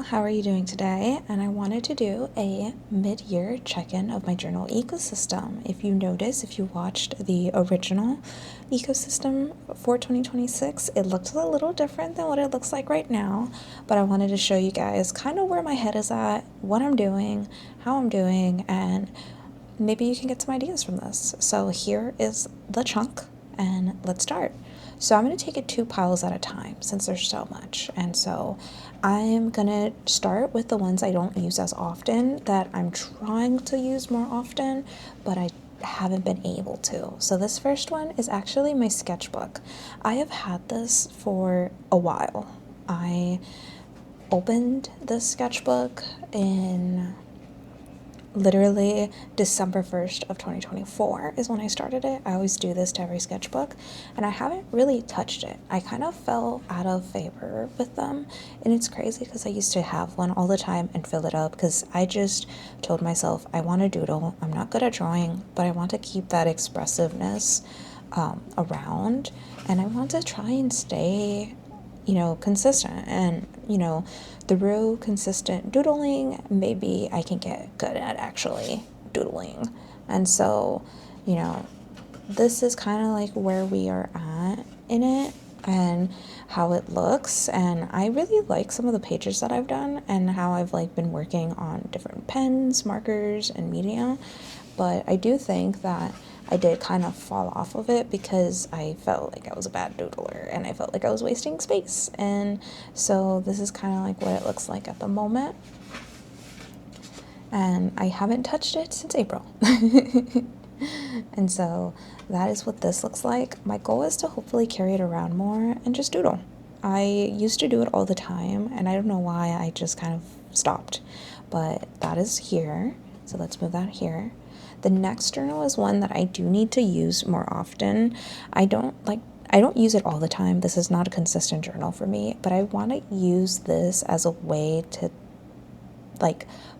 Hello, how are you doing today? And I wanted to do a mid-year check-in of my journal ecosystem. If you notice, if you watched the original ecosystem for 2026, it looked a little different than what it looks like right now, but I wanted to show you guys kind of where my head is at, what I'm doing, how I'm doing, and maybe you can get some ideas from this. So here is the chunk, and let's start. So I'm going to take it 2 piles at a time since there's so much. And so I'm going to start with the ones I don't use as often that I'm trying to use more often, but I haven't been able to. So this first one is actually my sketchbook. I have had this for a while. I opened this sketchbook in literally December 1st of 2024 is when I started it. I always do this to every sketchbook, and I haven't really touched it. I kind of fell out of favor with them, and it's crazy because I used to have one all the time and fill it up because I just told myself I want to doodle. I'm not good at drawing, but I want to keep that expressiveness around, and I want to try and stay consistent, and through consistent doodling, maybe I can get good at actually doodling. And so, this is kind of like where we are at in it and how it looks. And I really like some of the pages that I've done and how I've been working on different pens, markers, and media. But I do think that I did kind of fall off of it because I felt like I was a bad doodler and I felt like I was wasting space. And so this is kind of like what it looks like at the moment. And I haven't touched it since April. And so that is what this looks like. My goal is to hopefully carry it around more and just doodle. I used to do it all the time, and I don't know why I just kind of stopped. But that is here. So let's move that here. The next journal is one that I do need to use more often. I don't use it all the time. This is not a consistent journal for me, but I want to use this as a way to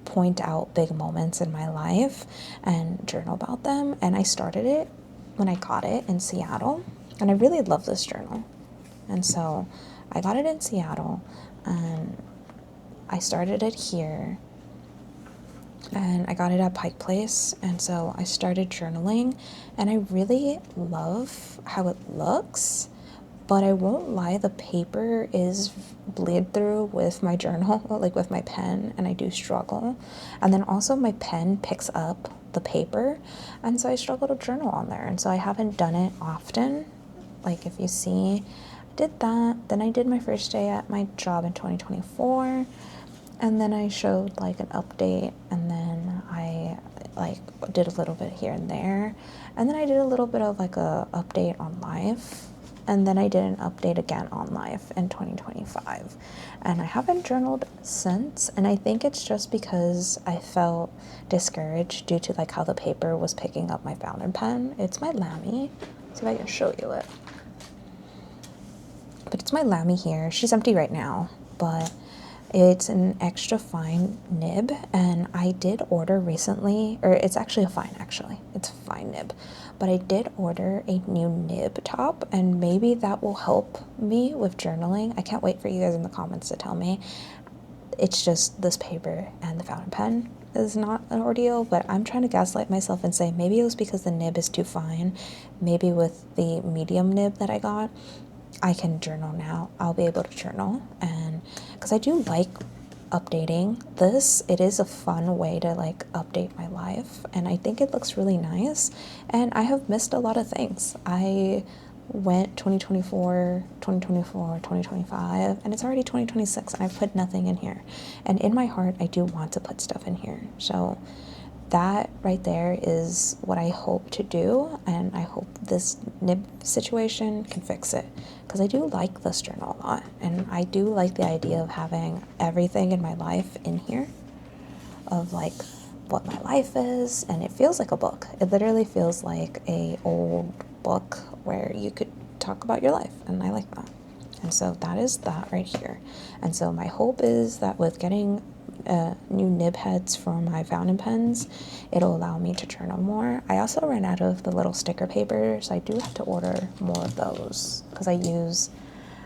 point out big moments in my life and journal about them. And I started it when I got it in Seattle, and I really love this journal. And so I got it in Seattle and I started it here. And I got it at Pike Place, and so I started journaling, and I really love how it looks, but I won't lie, the paper is bleed through with my journal, with my pen, and I do struggle. And then also my pen picks up the paper, and so I struggle to journal on there, and so I haven't done it often. If you see, I did that, then I did my first day at my job in 2024, and then I showed an update, and then I did a little bit here and there, and then I did a little bit of a update on life, and then I did an update again on life in 2025, and I haven't journaled since. And I think it's just because I felt discouraged due to how the paper was picking up my fountain pen. It's my Lamy. See if I can show you it. But it's my Lamy here. She's empty right now, but it's an extra fine nib, and I did order recently, or it's actually it's a fine nib, but I did order a new nib top, and maybe that will help me with journaling. I can't wait for you guys in the comments to tell me. It's just this paper and the fountain pen is not an ordeal, but I'm trying to gaslight myself and say maybe it was because the nib is too fine. Maybe with the medium nib that I got, I can journal now. I'll be able to journal, and because I do like updating this, it is a fun way to update my life, and I think it looks really nice. And I have missed a lot of things. I went 2024, 2025, and it's already 2026, and I've put nothing in here. And in my heart, I do want to put stuff in here. So that right there is what I hope to do, and I hope this nib situation can fix it, because I do like this journal a lot, and I do like the idea of having everything in my life in here, of what my life is, and it feels like a book. It literally feels like a old book where you could talk about your life, and I like that. And so that is that right here. And so my hope is that with getting new nib heads for my fountain pens, it'll allow me to journal more. I also ran out of the little sticker paper, so I do have to order more of those because I use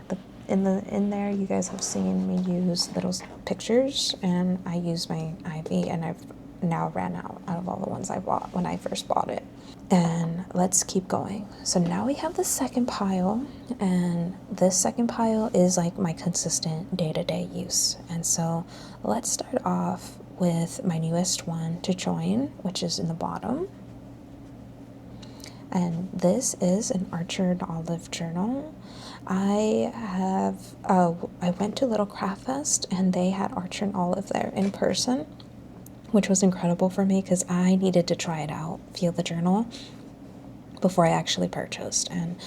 the in there you guys have seen me use little pictures, and I use my ivy, and I've now ran out of all the ones I bought when I first bought it. And let's keep going. So now we have the second pile, and this second pile is like my consistent day-to-day use. And so let's start off with my newest one to join, which is in the bottom. And this is an Archer Olive journal. I went to Little Craft Fest, and they had Archer and Olive there in person, which was incredible for me because I needed to try it out, feel the journal, before I actually purchased. And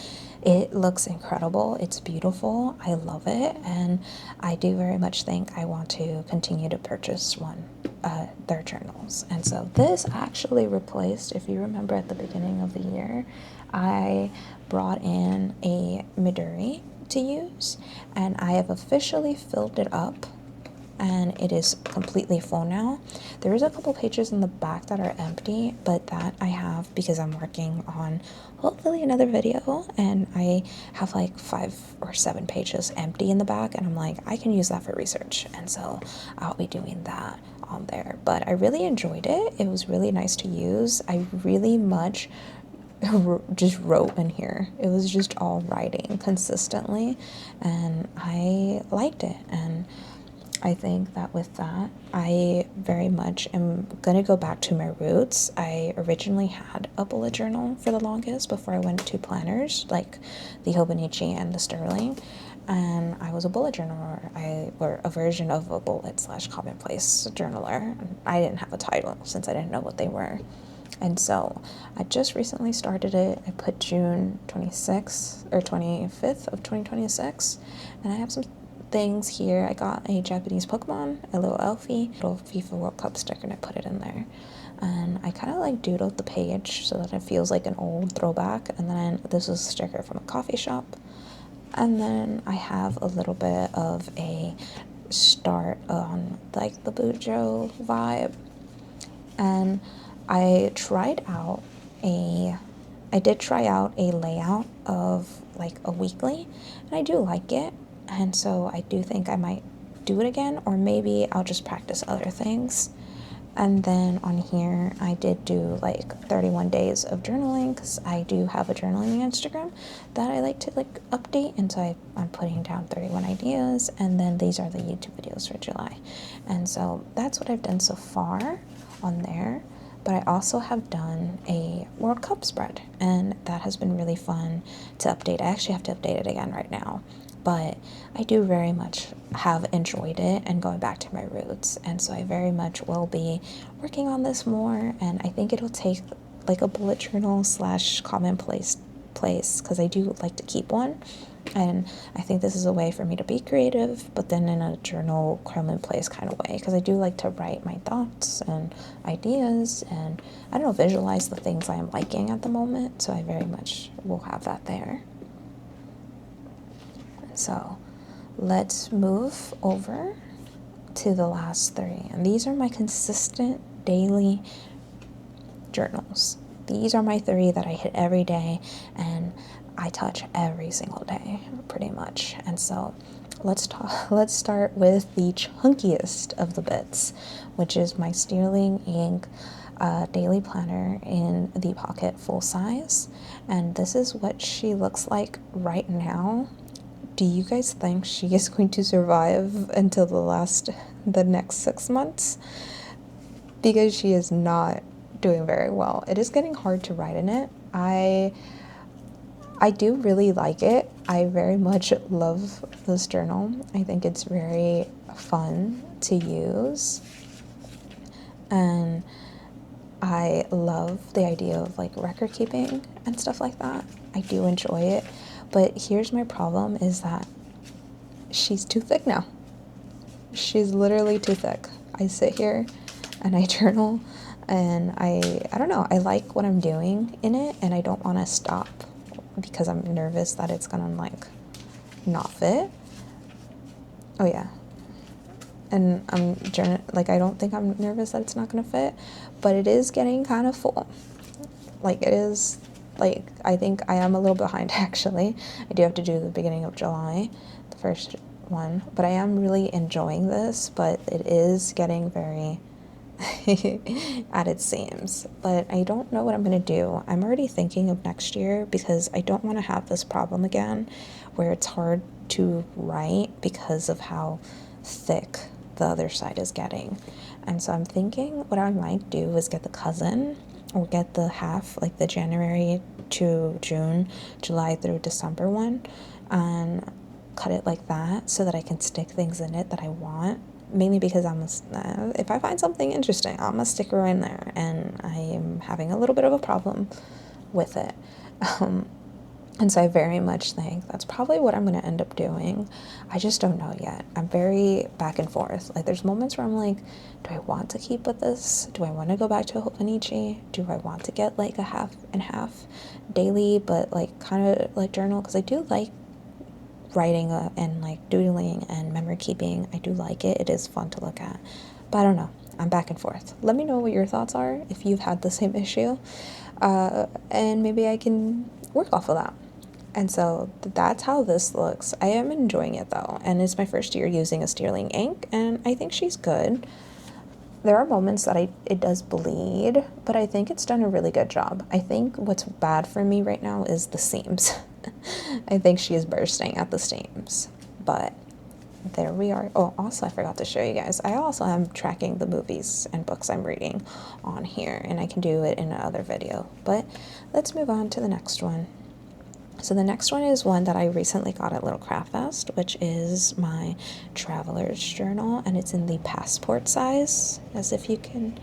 it looks incredible. It's beautiful. I love it. And I do very much think I want to continue to purchase their journals. And so this actually replaced, if you remember at the beginning of the year, I brought in a Midori to use, and I have officially filled it up, and it is completely full now. There is a couple pages in the back that are empty, but that I have because I'm working on hopefully another video, and I have like 5 or 7 pages empty in the back, and I'm like, I can use that for research, and so I'll be doing that on there. But I really enjoyed it. It was really nice to use. I really much just wrote in here. It was just all writing consistently, and I liked it. And I think that with that, I very much am gonna go back to my roots. I originally had a bullet journal for the longest before I went to planners like the Hobonichi and the Sterling, and I was a bullet journaler. Or a version of a bullet / commonplace journaler. I didn't have a title since I didn't know what they were. And so I just recently started it. I put June 26th or 25th of 2026, and I have some things here. I got a Japanese Pokemon, a little Elfie, little FIFA World Cup sticker, and I put it in there. And I kind of like doodled the page so that it feels like an old throwback. And then this is a sticker from a coffee shop. And then I have a little bit of a start on like the Bujo vibe. And I did try out a layout of like a weekly, and I do like it. And so I do think I might do it again, or maybe I'll just practice other things. And then on here, I did do like 31 days of journaling because I do have a journaling Instagram that I like to like update. And so I'm putting down 31 ideas, and then these are the YouTube videos for July. And so that's what I've done so far on there. But I also have done a World Cup spread, and that has been really fun to update. I actually have to update it again right now, but I do very much have enjoyed it and going back to my roots. And so I very much will be working on this more, and I think it'll take like a bullet journal / commonplace place because I do like to keep one. And I think this is a way for me to be creative, but then in a journal commonplace kind of way, because I do like to write my thoughts and ideas and, I don't know, visualize the things I am liking at the moment. So I very much will have that there. So let's move over to the last 3. And these are my consistent daily journals. These are my 3 that I hit every day, and I touch every single day, pretty much. And so let's start with the chunkiest of the bits, which is my Sterling ink daily planner in the pocket full size. And this is what she looks like right now. Do you guys think she is going to survive until the next 6 months? Because she is not doing very well. It is getting hard to write in it. I do really like it. I very much love this journal. I think it's very fun to use. And I love the idea of like record keeping and stuff like that. I do enjoy it. But here's my problem is that she's too thick now. She's literally too thick. I sit here and I journal, and I don't know, I like what I'm doing in it, and I don't want to stop because I'm nervous that it's gonna like not fit. Oh yeah. And I don't think I'm nervous that it's not gonna fit, but it is getting kind of full. Like it is, like I think I am a little behind actually. I do have to do the beginning of July, the first one, but I am really enjoying this, but it is getting very at its seams. But I don't know what I'm going to do. I'm already thinking of next year because I don't want to have this problem again where it's hard to write because of how thick the other side is getting. And so I'm thinking what I might do is get the cousin or get the half, like the January to June, July through December one, and cut it like that so that I can stick things in it that I want. Mainly because if I find something interesting, I'm a sticker in there, and I am having a little bit of a problem with it. And so I very much think that's probably what I'm going to end up doing. I just don't know yet. I'm very back and forth. Like, there's moments where I'm like, do I want to keep with this? Do I want to go back to Hobonichi? Do I want to get like a half and half daily, but like kind of like journal? Because I do like writing and like doodling and memory keeping. I do like it. It is fun to look at. But I don't know. I'm back and forth. Let me know what your thoughts are if you've had the same issue. And maybe I can work off of that. And so that's how this looks. I am enjoying it though, and it's my first year using a Sterling ink, and I think she's good. There are moments that it does bleed, but I think it's done a really good job. I think what's bad for me right now is the seams. I think she is bursting at the seams, but there we are. Oh, also I forgot to show you guys. I also am tracking the movies and books I'm reading on here, and I can do it in another video. But let's move on to the next one. So the next one is one that I recently got at Little Craft Fest, which is my traveler's journal, and it's in the passport size, as if you can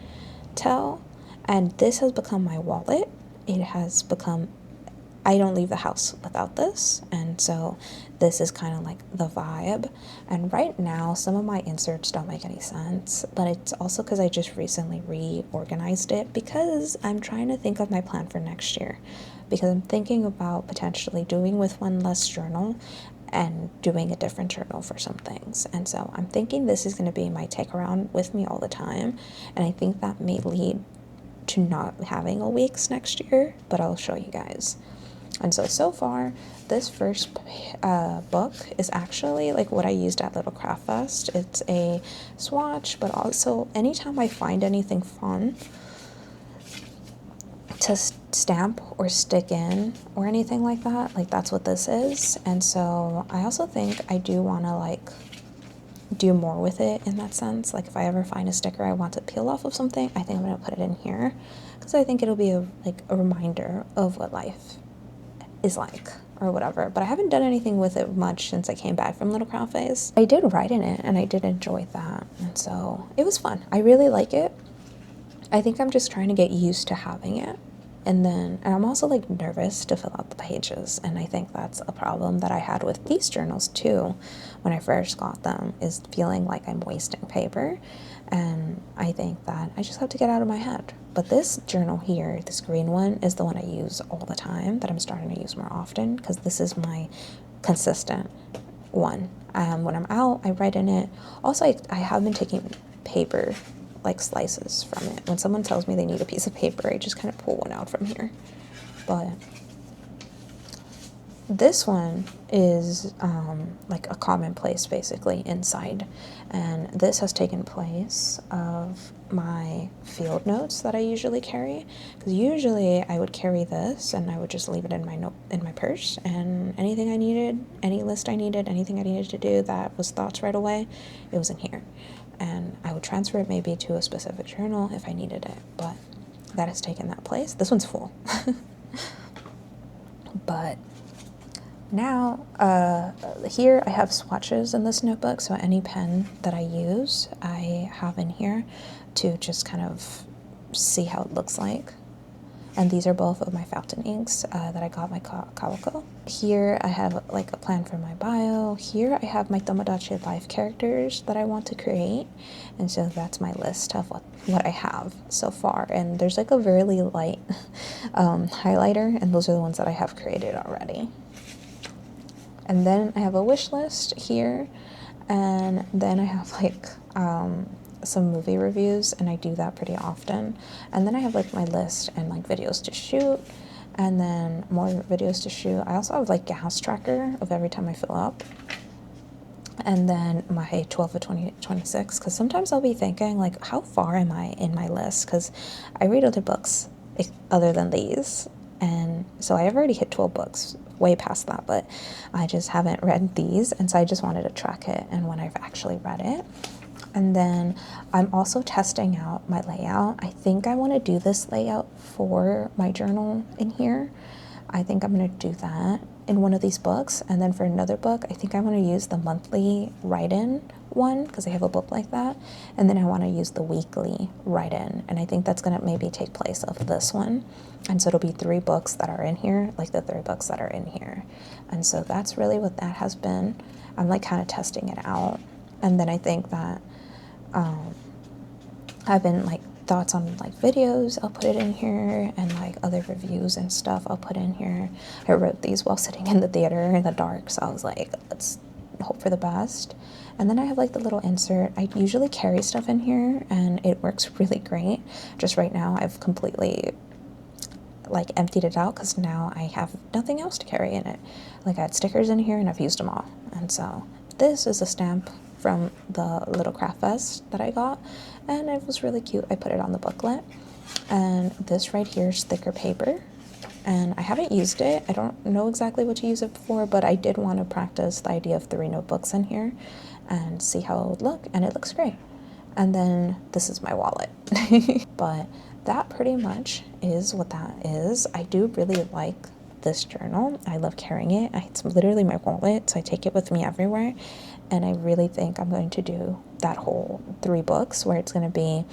tell. And this has become my wallet. It has become, I don't leave the house without this, and so this is kind of like the vibe. And right now, some of my inserts don't make any sense, but it's also because I just recently reorganized it because I'm trying to think of my plan for next year. Because I'm thinking about potentially doing with one less journal and doing a different journal for some things. And so I'm thinking this is going to be my take around with me all the time. And I think that may lead to not having a week's next year, but I'll show you guys. And so far, this first book is actually like what I used at Little Craft Fest. It's a swatch, but also anytime I find anything fun to stamp or stick in or anything like that, like that's what this is. And so I also think I do want to like do more with it in that sense. Like if I ever find a sticker I want to peel off of something, I think I'm going to put it in here because I think it'll be a reminder of what life is like or whatever. But I haven't done anything with it much since I came back from Little Craft Fest. I did write in it and I did enjoy that, and so it was fun. I really like it. I think I'm just trying to get used to having it. And I'm also like nervous to fill out the pages, and I think that's a problem that I had with these journals too when I first got them, is feeling like I'm wasting paper. And I think that I just have to get out of my head. But this journal here, this green one, is the one I use all the time, that I'm starting to use more often because this is my consistent one. When I'm out, I write in it. Also, I have been taking paper like slices from it. When someone tells me they need a piece of paper, I just kind of pull one out from here. But this one is like a commonplace basically inside, and this has taken place of my field notes that I usually carry, because usually I would carry this and I would just leave it in my purse, and anything I needed, any list I needed, anything I needed to do that was thoughts right away, it was in here. And I would transfer it maybe to a specific journal if I needed it, but that has taken that place. This one's full. But now, here I have swatches in this notebook, so any pen that I use, I have in here to just kind of see how it looks like. And these are both of my fountain inks that I got my Calico. Here I have like a plan for my bio. Here I have my Tomodachi Life characters that I want to create. And so that's my list of what I have so far. And there's like a very light highlighter, and those are the ones that I have created already. And then I have a wish list here. And then I have like some movie reviews, and I do that pretty often. And then I have like my list and like videos to shoot, and then more videos to shoot. I also have like gas tracker of every time I fill up. and then my 12 of 2026, because sometimes I'll be thinking like, how far am I in my list? Because I read other books other than these, and so I have already hit 12 books, way past that, but I just haven't read these, and so I just wanted to track it and when I've actually read it. And then I'm also testing out my layout. I think I want to do this layout for my journal in here. I think I'm going to do that in one of these books. And then for another book, I think I want to use the monthly write-in one because I have a book like that. And then I want to use the weekly write-in. And I think that's going to maybe take place of this one. And so it'll be 3 books that are in here, like the 3 books that are in here. And so that's really what that has been. I'm like kind of testing it out. And then I think that I've been like thoughts on like videos, I'll put it in here, and like other reviews and stuff I'll put in here. I wrote these while sitting in the theater in the dark, so I was like, let's hope for the best. And then I have like the little insert. I usually carry stuff in here and it works really great. Just right now I've completely like emptied it out because now I have nothing else to carry in it. Like I had stickers in here and I've used them all. And so this is a stamp from the little craft fest that I got, and it was really cute. I put it on the booklet. And this right here is thicker paper, and I haven't used it. I don't know exactly what to use it for, but I did want to practice the idea of 3 notebooks in here and see how it would look, and it looks great. And then this is my wallet. But that pretty much is what that is. I do really like this journal. I love carrying it. It's literally my wallet, so I take it with me everywhere. And I really think I'm going to do that whole 3 books where it's going to be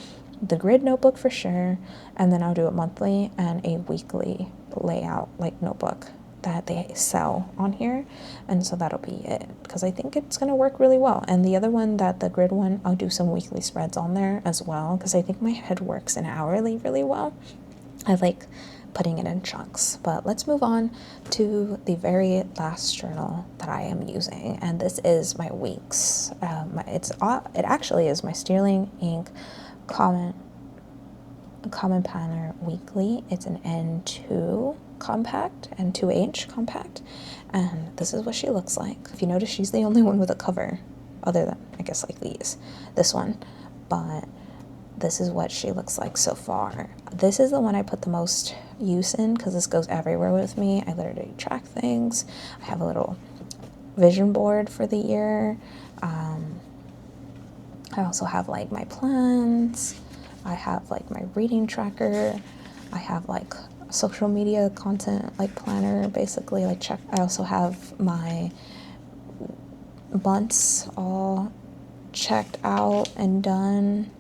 the grid notebook for sure, and then I'll do it monthly and a weekly layout like notebook that they sell on here. And so that'll be it because I think it's going to work really well. And the other one, that the grid one, I'll do some weekly spreads on there as well because I think my head works in hourly really well. I like putting it in chunks. But let's move on to the very last journal that I am using, and this is my weeks. It actually is my Sterling ink common planner weekly. It's an N2 compact, N2H compact, and this is what she looks like. If you notice, she's the only one with a cover other than I guess like this one, but this is what she looks like so far. This is the one I put the most use in because this goes everywhere with me. I literally track things. I have a little vision board for the year. I also have like my plans. I have like my reading tracker. I have like social media content like planner, basically like check. I also have my months all checked out and done.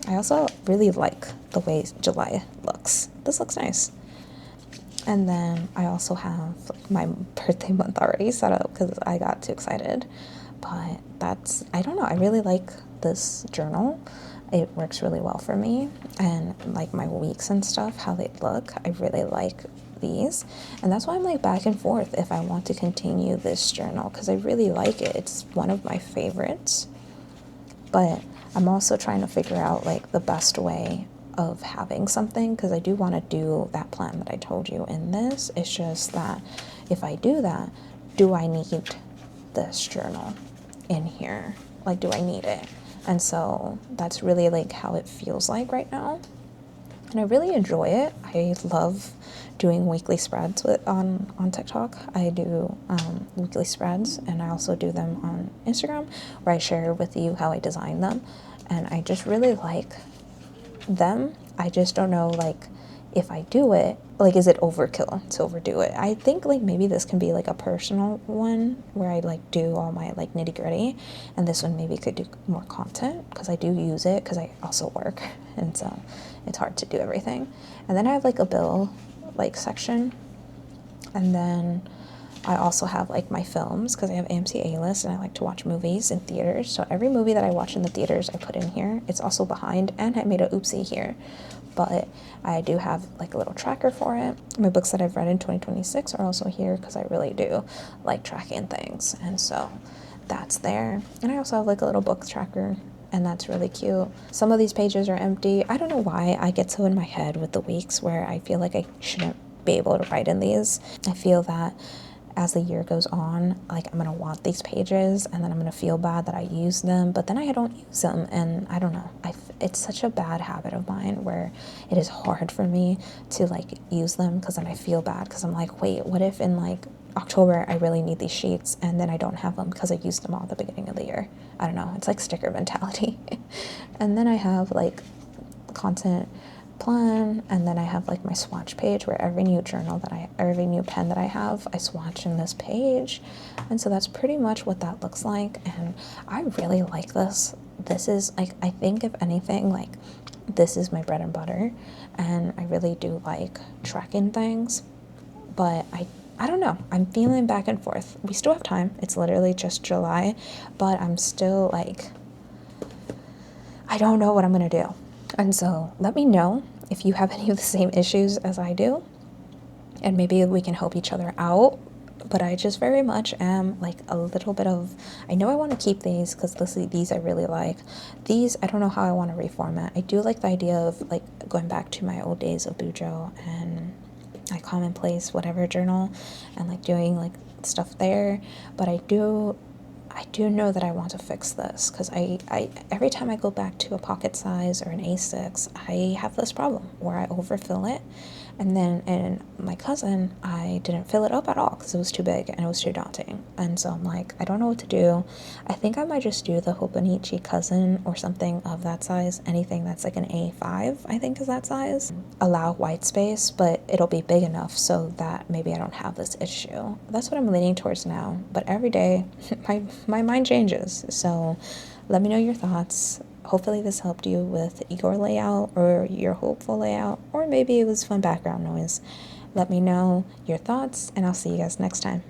I also really like the way July looks. This looks nice. And then I also have my birthday month already set up because I got too excited. But I don't know, I really like this journal. It works really well for me. And like my weeks and stuff, how they look, I really like these. And that's why I'm like back and forth if I want to continue this journal because I really like it. It's one of my favorites. But I'm also trying to figure out like the best way of having something because I do want to do that plan that I told you in this. It's just that if I do that, do I need this journal in here? Like, do I need it? And so that's really like how it feels like right now. And I really enjoy it. I love doing weekly spreads on TikTok. I do weekly spreads, and I also do them on Instagram where I share with you how I design them. And I just really like them. I just don't know like if I do it, like is it overkill to overdo it? I think like maybe this can be like a personal one where I like do all my like nitty gritty, and this one maybe could do more content because I do use it because I also work, and so it's hard to do everything. And then I have like a bill like section, and then I also have like my films because I have AMC A-list and I like to watch movies in theaters. So every movie that I watch in the theaters I put in here. It's also behind, and I made a oopsie here, but I do have like a little tracker for it. My books that I've read in 2026 are also here because I really do like tracking things, and so that's there. And I also have like a little book tracker, and that's really cute. Some of these pages are empty. I don't know why I get so in my head with the weeks where I feel like I shouldn't be able to write in these. I feel that as the year goes on, like I'm gonna want these pages, and then I'm gonna feel bad that I use them, but then I don't use them, and I don't know. It's such a bad habit of mine where it is hard for me to like use them because then I feel bad because I'm like, wait, what if in like October I really need these sheets and then I don't have them because I used them all at the beginning of the year. I don't know. It's like sticker mentality. And then I have like content plan, and then I have like my swatch page where every new every new pen that I have, I swatch in this page. And so that's pretty much what that looks like, and I really like this. This is like, I think if anything, like this is my bread and butter, and I really do like tracking things, but I don't know. I'm feeling back and forth. We still have time. It's literally just July, but I'm still like, I don't know what I'm gonna do. And so let me know if you have any of the same issues as I do, and maybe we can help each other out. But I just very much am like a little bit of, I know I want to keep these because these I really like. These, I don't know how I want to reformat. I do like the idea of like going back to my old days of Bujo and like commonplace whatever journal, and like doing like stuff there. But I do know that I want to fix this because I every time I go back to a pocket size or an A6, I have this problem where I overfill it, and then in my cousin, I didn't fill it up at all because it was too big and it was too daunting. And so I'm like, I don't know what to do. I think I might just do the Hobonichi cousin or something of that size. Anything that's like an A5, I think is that size. Allow white space, but it'll be big enough so that maybe I don't have this issue. That's what I'm leaning towards now. But every day, my mind changes. So let me know your thoughts. Hopefully this helped you with your layout or your hopeful layout, or maybe it was fun background noise. Let me know your thoughts, and I'll see you guys next time.